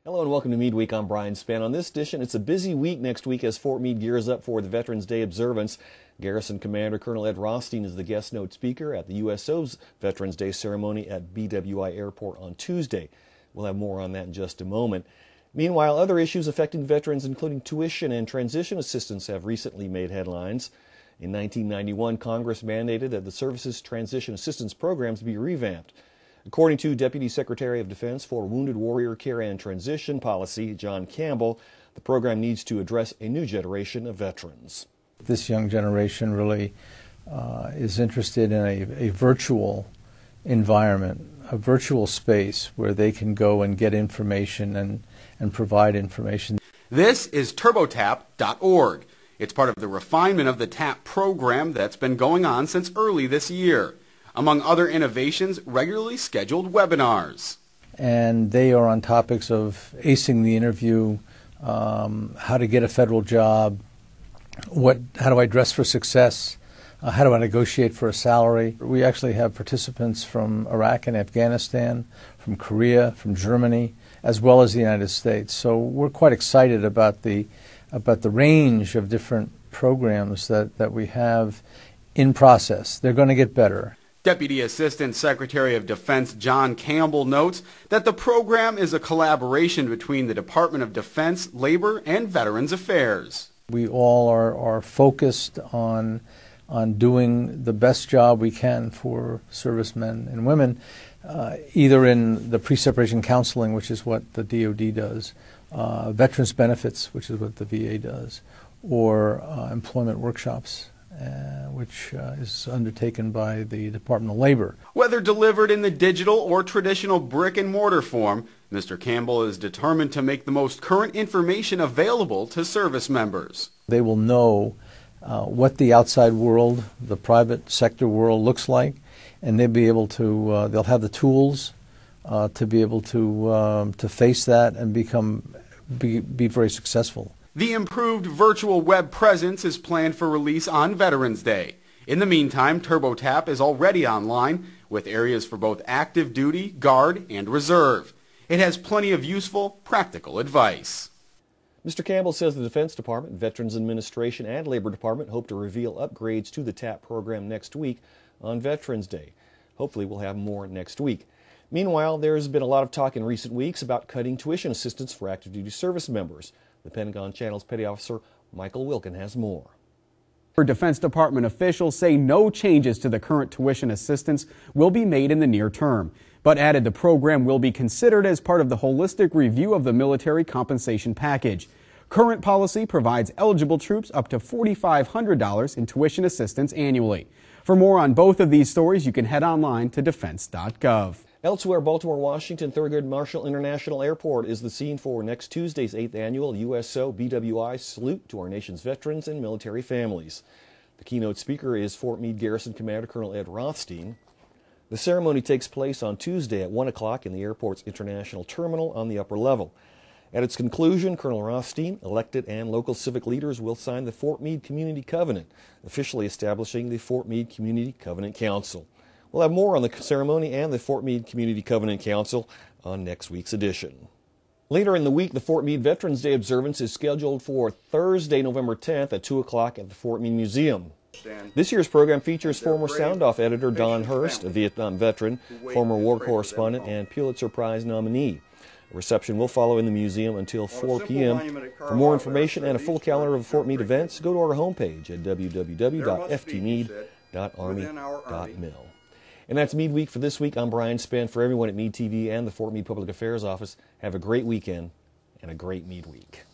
Hello and welcome to Meade Week. I'm Brian Spann. On this edition, it's a busy week next week as Fort Meade gears up for the Veterans Day observance. Garrison Commander Colonel Ed Rothstein is the guest note speaker at the USO's Veterans Day ceremony at BWI Airport on Tuesday. We'll have more on that in just a moment. Meanwhile, other issues affecting veterans, including tuition and transition assistance, have recently made headlines. In 1991, Congress mandated that the service's transition assistance programs be revamped. According to Deputy Secretary of Defense for Wounded Warrior Care and Transition Policy, John Campbell, the program needs to address a new generation of veterans. This young generation really is interested in a virtual environment, a virtual space where they can go and get information and provide information. This is TurboTap.org. It's part of the refinement of the TAP program that's been going on since early this year. Among other innovations, regularly scheduled webinars. And they are on topics of acing the interview, how to get a federal job, how do I dress for success, how do I negotiate for a salary. We actually have participants from Iraq and Afghanistan, from Korea, from Germany, as well as the United States. So we're quite excited about the range of different programs that we have in process. They're going to get better. Deputy Assistant Secretary of Defense John Campbell notes that the program is a collaboration between the Department of Defense, Labor, and Veterans Affairs. We all are focused on doing the best job we can for servicemen and women, either in the pre-separation counseling, which is what the DoD does, veterans benefits, which is what the VA does, or employment workshops, which is undertaken by the Department of Labor. Whether delivered in the digital or traditional brick-and-mortar form, Mr. Campbell is determined to make the most current information available to service members. They will know what the outside world, the private sector world looks like, and they'll be able to, they'll have the tools to be able to face that and be very successful. The improved virtual web presence is planned for release on Veterans Day. In the meantime, TurboTap is already online with areas for both active duty, guard, and reserve. It has plenty of useful, practical advice. Mr. Campbell says the Defense Department, Veterans Administration, and Labor Department hope to reveal upgrades to the TAP program next week on Veterans Day. Hopefully we'll have more next week. Meanwhile, there's been a lot of talk in recent weeks about cutting tuition assistance for active duty service members. The Pentagon Channel's Petty Officer Michael Wilkin has more. Defense Department officials say no changes to the current tuition assistance will be made in the near term, but added the program will be considered as part of the holistic review of the military compensation package. Current policy provides eligible troops up to $4,500 in tuition assistance annually. For more on both of these stories, you can head online to defense.gov. Elsewhere, Baltimore Washington Thurgood Marshall International Airport is the scene for next Tuesday's 8th annual USO BWI Salute to our nation's veterans and military families. The keynote speaker is Fort Meade Garrison Commander Colonel Ed Rothstein. The ceremony takes place on Tuesday at 1 o'clock in the airport's international terminal on the upper level. At its conclusion, Colonel Rothstein, elected and local civic leaders will sign the Fort Meade Community Covenant, officially establishing the Fort Meade Community Covenant Council. We'll have more on the ceremony and the Fort Meade Community Covenant Council on next week's edition. Later in the week, the Fort Meade Veterans Day observance is scheduled for Thursday, November 10th at 2 o'clock at the Fort Meade Museum. This year's program features former Sound-Off editor Don Hurst, a Vietnam veteran, former war correspondent, and Pulitzer Prize nominee. A reception will follow in the museum until 4 p.m. For more information and a full calendar of Fort Meade events, go to our homepage at www.ftmeade.army.mil. And that's Meade Week for this week. I'm Brian Spann. For everyone at Meade TV and the Fort Meade Public Affairs Office, have a great weekend and a great Meade Week.